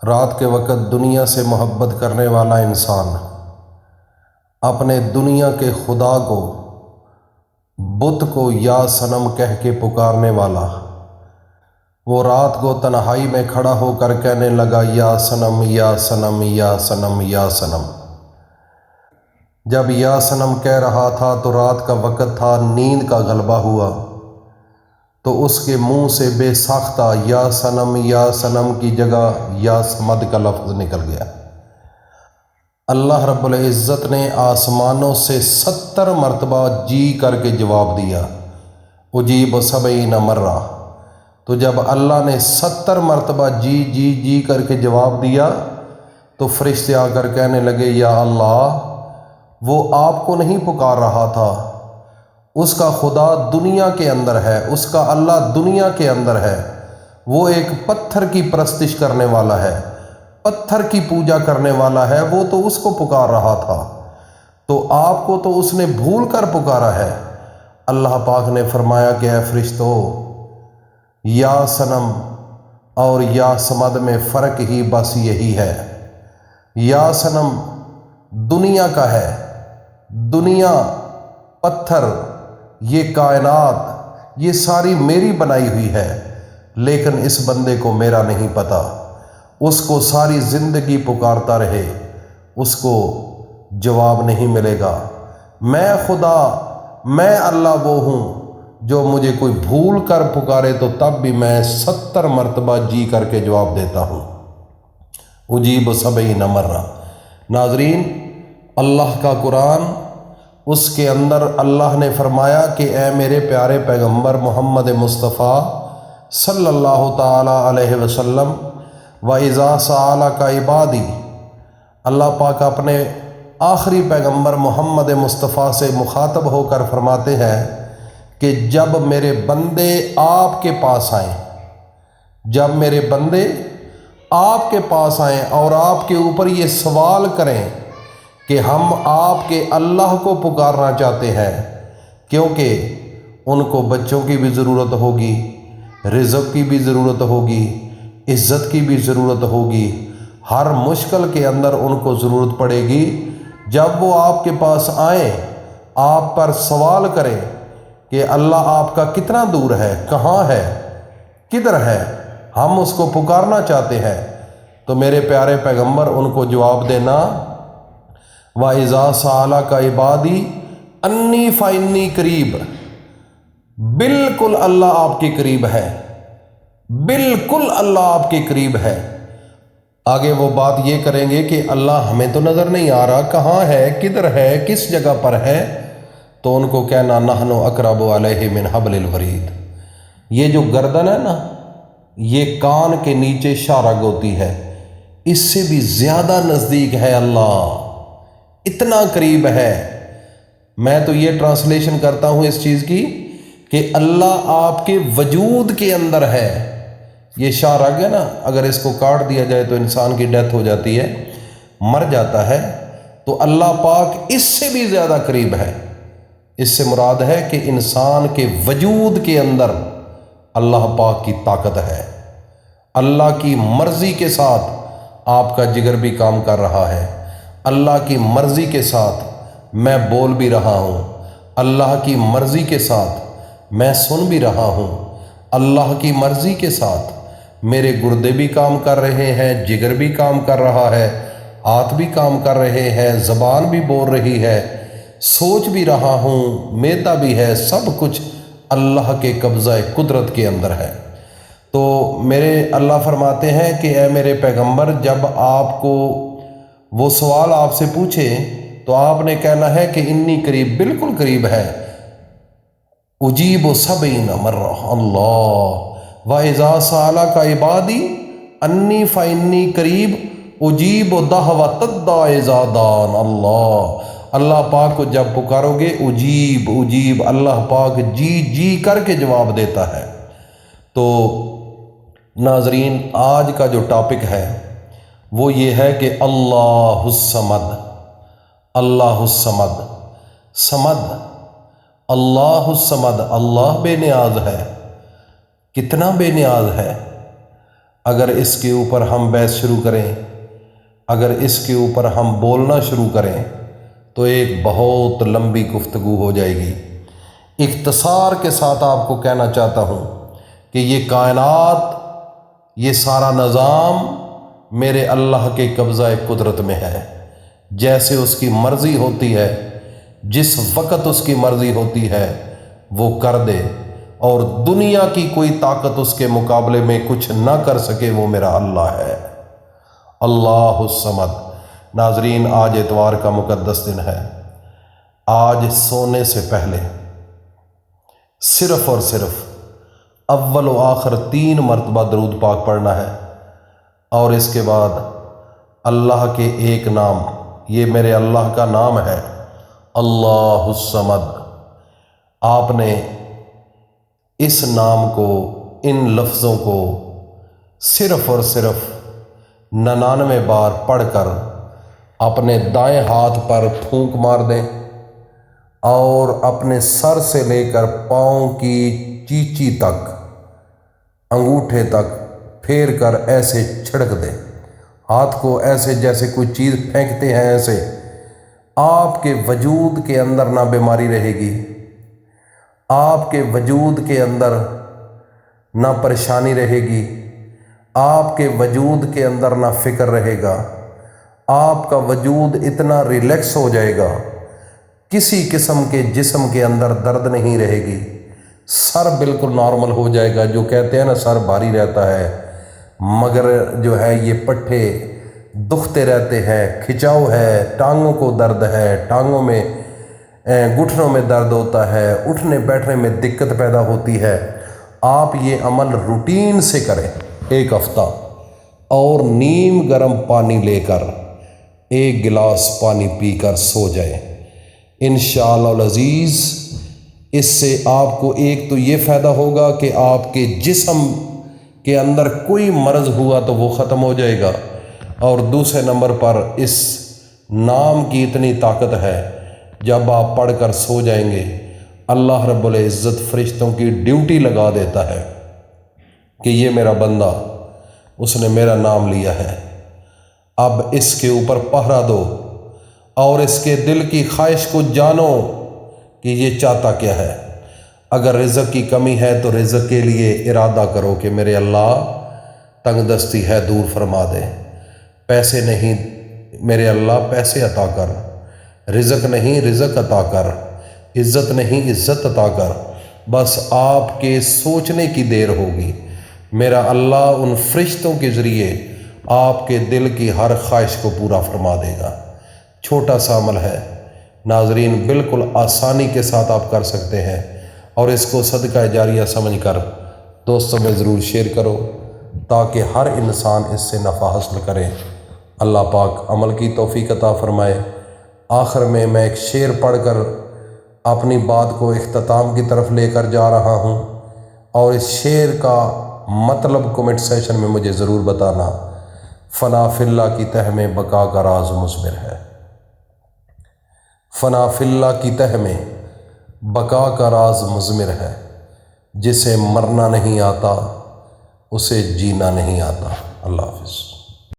رات کے وقت دنیا سے محبت کرنے والا انسان اپنے دنیا کے خدا کو، بت کو یا صنم کہہ کے پکارنے والا، وہ رات کو تنہائی میں کھڑا ہو کر کہنے لگا یا صنم یا صنم یا صنم یا صنم۔ جب یا صنم کہہ رہا تھا تو رات کا وقت تھا، نیند کا غلبہ ہوا تو اس کے منہ سے بے ساختہ یا صنم کی جگہ یا صمد کا لفظ نکل گیا۔ اللہ رب العزت نے آسمانوں سے 70 مرتبہ جی کر کے جواب دیا، اجیب 70 مرہ۔ تو جب اللہ نے 70 مرتبہ جی جی جی کر کے جواب دیا تو فرشتے آ کر کہنے لگے یا اللہ، وہ آپ کو نہیں پکار رہا تھا، اس کا خدا دنیا کے اندر ہے، اس کا اللہ دنیا کے اندر ہے، وہ ایک پتھر کی پرستش کرنے والا ہے، پتھر کی پوجا کرنے والا ہے، وہ تو اس کو پکار رہا تھا، تو آپ کو تو اس نے بھول کر پکارا ہے۔ اللہ پاک نے فرمایا کہ اے فرشتو، یا صنم اور یا صمد میں فرق ہی بس یہی ہے۔ یا صنم دنیا کا ہے، دنیا، پتھر، یہ کائنات، یہ ساری میری بنائی ہوئی ہے، لیکن اس بندے کو میرا نہیں پتہ، اس کو ساری زندگی پکارتا رہے، اس کو جواب نہیں ملے گا۔ میں خدا، میں اللہ وہ ہوں جو مجھے کوئی بھول کر پکارے تو تب بھی میں 70 مرتبہ جی کر کے جواب دیتا ہوں، اجیب 70 مرہ۔ ناظرین، اللہ کا قرآن، اس کے اندر اللہ نے فرمایا کہ اے میرے پیارے پیغمبر محمد مصطفیٰ صلی اللہ تعالیٰ علیہ وسلم، وَإِذَا سَأَلَكَ عِبَادِي، اللہ پاک اپنے آخری پیغمبر محمد مصطفیٰ سے مخاطب ہو کر فرماتے ہیں کہ جب میرے بندے آپ کے پاس آئیں، جب میرے بندے آپ کے پاس آئیں اور آپ کے اوپر یہ سوال کریں کہ ہم آپ کے اللہ کو پکارنا چاہتے ہیں، کیونکہ ان کو بچوں کی بھی ضرورت ہوگی، رزق کی بھی ضرورت ہوگی، عزت کی بھی ضرورت ہوگی، ہر مشکل کے اندر ان کو ضرورت پڑے گی۔ جب وہ آپ کے پاس آئیں، آپ پر سوال کریں کہ اللہ آپ کا کتنا دور ہے، کہاں ہے، کدھر ہے، ہم اس کو پکارنا چاہتے ہیں، تو میرے پیارے پیغمبر ان کو جواب دینا، وَإِذَا سَأَلَكَ عِبَادِي أَنِّي فَإِنِّي قریب، بالکل اللہ آپ کے قریب ہے، بالکل اللہ آپ کے قریب ہے۔ آگے وہ بات یہ کریں گے کہ اللہ ہمیں تو نظر نہیں آ رہا، کہاں ہے، کدھر ہے، کس جگہ پر ہے، تو ان کو کہنا نحن اقرب علیہ من حبل الورید، یہ جو گردن ہے نا، یہ کان کے نیچے شارگ ہوتی ہے، اس سے بھی زیادہ نزدیک ہے اللہ، اتنا قریب ہے۔ میں تو یہ ٹرانسلیشن کرتا ہوں اس چیز کی کہ اللہ آپ کے وجود کے اندر ہے۔ یہ شارگ ہے نا، اگر اس کو کاٹ دیا جائے تو انسان کی ڈیتھ ہو جاتی ہے، مر جاتا ہے، تو اللہ پاک اس سے بھی زیادہ قریب ہے۔ اس سے مراد ہے کہ انسان کے وجود کے اندر اللہ پاک کی طاقت ہے، اللہ کی مرضی کے ساتھ آپ کا جگر بھی کام کر رہا ہے، اللہ کی مرضی کے ساتھ میں بول بھی رہا ہوں، اللہ کی مرضی کے ساتھ میں سن بھی رہا ہوں، اللہ کی مرضی کے ساتھ میرے گردے بھی کام کر رہے ہیں، جگر بھی کام کر رہا ہے، ہاتھ بھی کام کر رہے ہیں، زبان بھی بول رہی ہے، سوچ بھی رہا ہوں، معدہ بھی ہے، سب کچھ اللہ کے قبضہ قدرت کے اندر ہے۔ تو میرے اللہ فرماتے ہیں کہ اے میرے پیغمبر، جب آپ کو وہ سوال آپ سے پوچھے تو آپ نے کہنا ہے کہ انی قریب، بالکل قریب ہے، اجیب 70 مرہ، اللہ، وَإِذَا سَأَلَكَ عِبَادِي أَنِّي فَإِنِّي قریب اجیب دعوۃ الداعِ اذا دعان، اللہ پاک کو جب پکارو گے، اجیب، اجیب، اللہ پاک جی جی کر کے جواب دیتا ہے۔ تو ناظرین، آج کا جو ٹاپک ہے وہ یہ ہے کہ اللہ الصمد، اللہ الصمد، صمد، اللہ الصمد، اللہ بے نیاز ہے، کتنا بے نیاز ہے، اگر اس کے اوپر ہم بحث شروع کریں، اگر اس کے اوپر ہم بولنا شروع کریں تو ایک بہت لمبی گفتگو ہو جائے گی۔ اختصار کے ساتھ آپ کو کہنا چاہتا ہوں کہ یہ کائنات، یہ سارا نظام میرے اللہ کے قبضہ قدرت میں ہے۔ جیسے اس کی مرضی ہوتی ہے، جس وقت اس کی مرضی ہوتی ہے وہ کر دے، اور دنیا کی کوئی طاقت اس کے مقابلے میں کچھ نہ کر سکے، وہ میرا اللہ ہے۔ اللہ الصمد۔ ناظرین، آج اتوار کا مقدس دن ہے۔ آج سونے سے پہلے صرف اور صرف اول و آخر 3 مرتبہ درود پاک پڑھنا ہے، اور اس کے بعد اللہ کے ایک نام، یہ میرے اللہ کا نام ہے، اللہ الصمد۔ آپ نے اس نام کو، ان لفظوں کو صرف اور صرف 99 بار پڑھ کر اپنے دائیں ہاتھ پر پھونک مار دیں، اور اپنے سر سے لے کر پاؤں کی چیچی تک، انگوٹھے تک پھیر کر ایسے چھڑک دیں، ہاتھ کو ایسے جیسے کوئی چیز پھینکتے ہیں ایسے۔ آپ کے وجود کے اندر نہ بیماری رہے گی، آپ کے وجود کے اندر نہ پریشانی رہے گی، آپ کے وجود کے اندر نہ فکر رہے گا، آپ کا وجود اتنا ریلیکس ہو جائے گا، کسی قسم کے جسم کے اندر درد نہیں رہے گی، سر بالکل نارمل ہو جائے گا۔ جو کہتے ہیں نا سر بھاری رہتا ہے مگر جو ہے یہ پٹھے دکھتے رہتے ہیں، کھچاؤ ہے، ٹانگوں کو درد ہے، ٹانگوں میں گھٹنوں میں درد ہوتا ہے، اٹھنے بیٹھنے میں دقت پیدا ہوتی ہے، آپ یہ عمل روٹین سے کریں 1 ہفتہ، اور نیم گرم پانی لے کر 1 گلاس پانی پی کر سو جائیں انشاءاللہ العزیز۔ اس سے آپ کو ایک تو یہ فائدہ ہوگا کہ آپ کے جسم کے اندر کوئی مرض ہوا تو وہ ختم ہو جائے گا، اور دوسرے نمبر پر اس نام کی اتنی طاقت ہے، جب آپ پڑھ کر سو جائیں گے اللہ رب العزت فرشتوں کی ڈیوٹی لگا دیتا ہے کہ یہ میرا بندہ، اس نے میرا نام لیا ہے، اب اس کے اوپر پہرا دو، اور اس کے دل کی خواہش کو جانو کہ یہ چاہتا کیا ہے۔ اگر رزق کی کمی ہے تو رزق کے لیے ارادہ کرو کہ میرے اللہ تنگ دستی ہے دور فرما دے، پیسے نہیں میرے اللہ پیسے عطا کر، رزق نہیں رزق عطا کر، عزت نہیں عزت عطا کر۔ بس آپ کے سوچنے کی دیر ہوگی، میرا اللہ ان فرشتوں کے ذریعے آپ کے دل کی ہر خواہش کو پورا فرما دے گا۔ چھوٹا سا عمل ہے ناظرین، بالکل آسانی کے ساتھ آپ کر سکتے ہیں، اور اس کو صدقہ جاریہ سمجھ کر دوستوں میں ضرور شیئر کرو تاکہ ہر انسان اس سے نفع حاصل کرے۔ اللہ پاک عمل کی توفیق عطا فرمائے۔ آخر میں ایک شعر پڑھ کر اپنی بات کو اختتام کی طرف لے کر جا رہا ہوں، اور اس شعر کا مطلب کمنٹ سیشن میں مجھے ضرور بتانا۔ فنا فی اللہ کی تہ میں بقا کا راز مثمر ہے، فنا فی اللہ کی تہ میں بقا کا راز مضمر ہے، جسے مرنا نہیں آتا اسے جینا نہیں آتا۔ اللہ حافظ۔